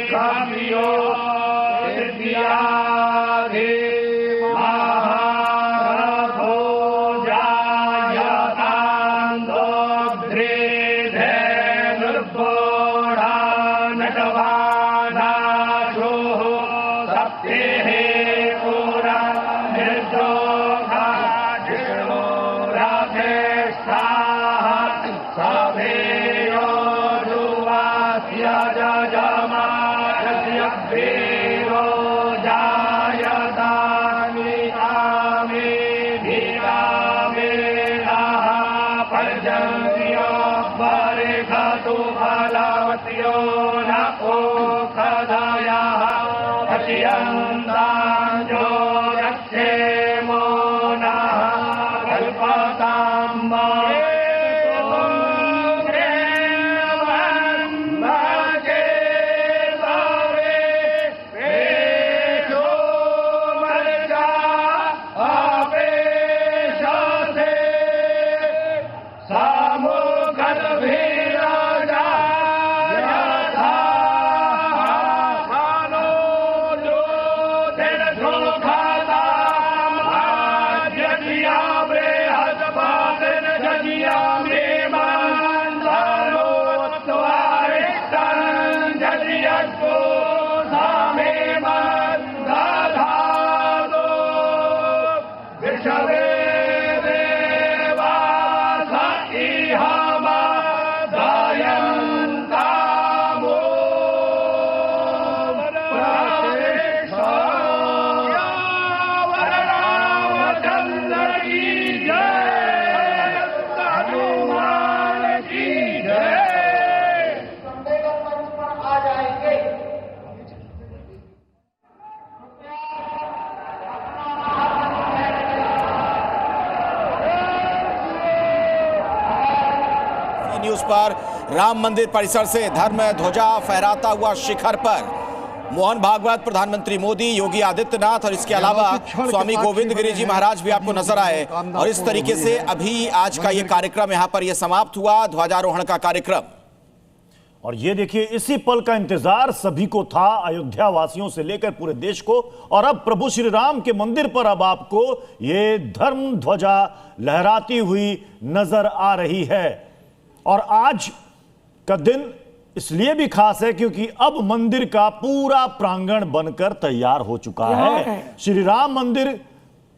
कपियो सिद्धियाधि महारथो जायतान्दोग्ध्रेधे निर्घोषा नटवानाशो सप्तेः पुरा निर्दोषा जिष्णो राधेष्ठाः सभेयो जुवास्य जजमानस्य वीरो जायतानि आमे धीरामेणाः पर्जन्यो बर्हतु फलवत्यो न ओषधयः पश्यन्ताञ्जो रक्षेमो नः कल्पताम् न्यूज पर राम मंदिर परिसर से धर्म ध्वजा फहराता हुआ शिखर पर मोहन भागवत, प्रधानमंत्री मोदी, योगी आदित्यनाथ और इसके अलावा स्वामी गोविंद गिरी जी महाराज भी आपको नजर आए। और इस तरीके से अभी आज का ये कार्यक्रम यहाँ पर ये समाप्त हुआ, ध्वजारोहण का कार्यक्रम। और ये देखिए, इसी पल का इंतजार सभी को था, अयोध्या वासियों से लेकर पूरे देश को। और अब प्रभु श्री राम के मंदिर पर अब आपको ये धर्म ध्वजा लहराती हुई नजर आ रही है। और आज का दिन इसलिए भी खास है क्योंकि अब मंदिर का पूरा प्रांगण बनकर तैयार हो चुका है। श्री राम मंदिर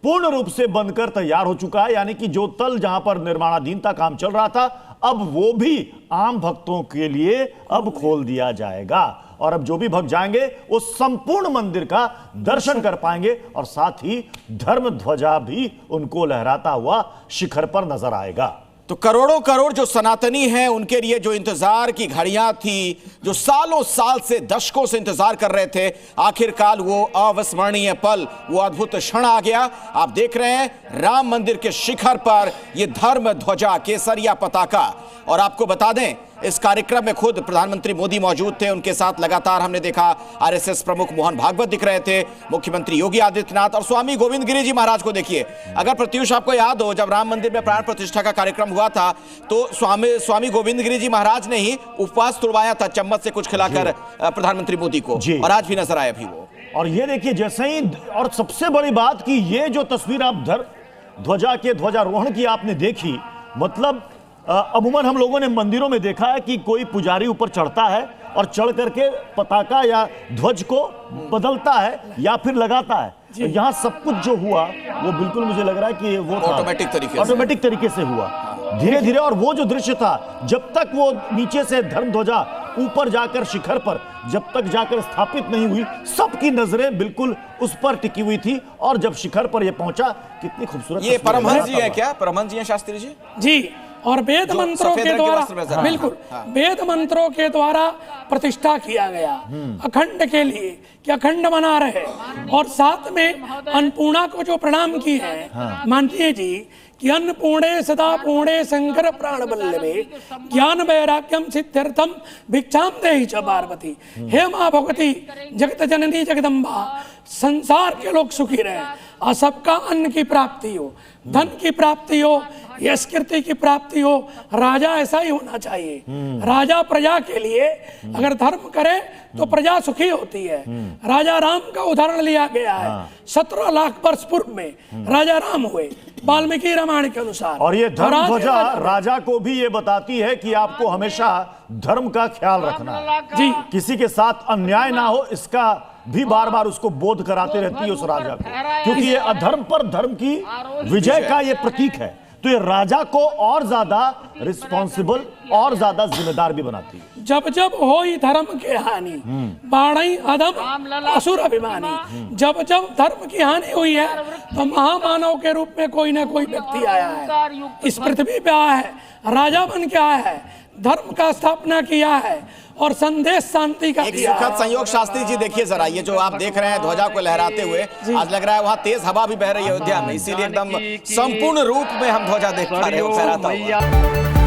पूर्ण रूप से बनकर तैयार हो चुका है, यानी कि जो तल जहां पर निर्माणाधीन था, काम चल रहा था, अब वो भी आम भक्तों के लिए अब खोल दिया जाएगा। और अब जो भी भक्त जाएंगे वो संपूर्ण मंदिर का दर्शन कर पाएंगे और साथ ही धर्म ध्वजा भी उनको लहराता हुआ शिखर पर नजर आएगा। तो करोड़ों करोड़ जो सनातनी हैं उनके लिए जो इंतजार की घड़ियां थी, जो सालों साल से दशकों से इंतजार कर रहे थे, आखिरकार वो अविस्मरणीय पल, वो अद्भुत क्षण आ गया। आप देख रहे हैं राम मंदिर के शिखर पर ये धर्म ध्वजा, केसरिया पताका। और आपको बता दें, इस कार्यक्रम में खुद प्रधानमंत्री मोदी मौजूद थे, उनके साथ लगातार हमने देखा आरएसएस प्रमुख मोहन भागवत दिख रहे थे, मुख्यमंत्री योगी आदित्यनाथ और स्वामी गोविंद गिरी जी महाराज को देखिए। अगर प्रत्युष आपको याद हो, जब राम मंदिर में प्राण प्रतिष्ठा का कार्यक्रम हुआ था तो स्वामी गोविंद गिरी जी महाराज ने ही उपवास तुड़वाया था चम्मच से कुछ खिलाकर प्रधानमंत्री मोदी को, और आज भी नजर आए अभी वो। और ये देखिए, जैसे ही, और सबसे बड़ी बात कि ये जो तस्वीर आप ध्वजा के ध्वजारोहण की आपने देखी, मतलब अमूमन हम लोगों ने मंदिरों में देखा है कि कोई पुजारी ऊपर चढ़ता है और चढ़ करके पताका या ध्वज को बदलता है या फिर लगाता है। तो यहाँ सब कुछ जो हुआ वो बिल्कुल मुझे लग रहा है कि वो ऑटोमेटिक तरीके से हुआ, धीरे धीरे। और वो जो दृश्य था, जब तक वो नीचे से धर्म ध्वजा ऊपर जाकर शिखर पर जब तक जाकर स्थापित नहीं हुई, सबकी नजरें बिल्कुल उस पर टिकी हुई थी। और जब शिखर पर ये पहुंचा, कितनी खूबसूरत। ये परमहंस जी है क्या? परमहंस जी हैं शास्त्री जी? जी, और वेद मंत्रों के द्वारा, बिल्कुल वेद मंत्रों के द्वारा प्रतिष्ठा किया गया अखंड के लिए, कि अखंड बना रहे। और साथ में अन्नपूर्णा को जो प्रणाम की है माननीय जी, कि अन्नपूर्णे सदा पूर्णे शंकर प्राण वल्लभे ज्ञान वैराग्यम सिद्ध्यर्थम भिक्षाम देहि च पार्वती। हे मां भगवती जगत जननी जगदम्बा, संसार के लोग सुखी रहे और सबका अन्न की प्राप्ति हो, धन की प्राप्ति हो, यश कीर्ति की प्राप्ति हो। राजा ऐसा ही होना चाहिए। राजा प्रजा के लिए अगर धर्म करे तो प्रजा सुखी होती है। राजा राम का उदाहरण लिया गया है। 17 लाख वर्ष पूर्व में राजा राम हुए वाल्मीकि रामायण के अनुसार। और ये धर्म ध्वजा राजा को भी ये बताती है कि आपको हमेशा धर्म का ख्याल रखना है जी, किसी के साथ अन्याय ना हो, इसका भी बार बार उसको बोध कराते रहती है उस राजा को, क्योंकि ये अधर्म पर धर्म की विजय का ये प्रतीक है। तो ये राजा को और ज्यादा रिस्पॉन्सिबल और ज्यादा जिम्मेदार भी बनाती है। जब जब होई धर्म के हानि बाढ़ई अधम असुर अभिमानी। जब जब धर्म की हानि हुई है तो महामानव के रूप में कोई ना कोई व्यक्ति आया है, इस पृथ्वी पे आया है, राजा बन के आया है, धर्म का स्थापना किया है और संदेश शांति का एक दिया सुखद है। संयोग। शास्त्री जी देखिए जरा, ये जो आप देख रहे हैं ध्वजा को लहराते हुए, आज लग रहा है वहां तेज हवा भी बह रही है अयोध्या में, इसीलिए एकदम संपूर्ण रूप में हम ध्वजा देख पा रहे हैं फहराता हुआ।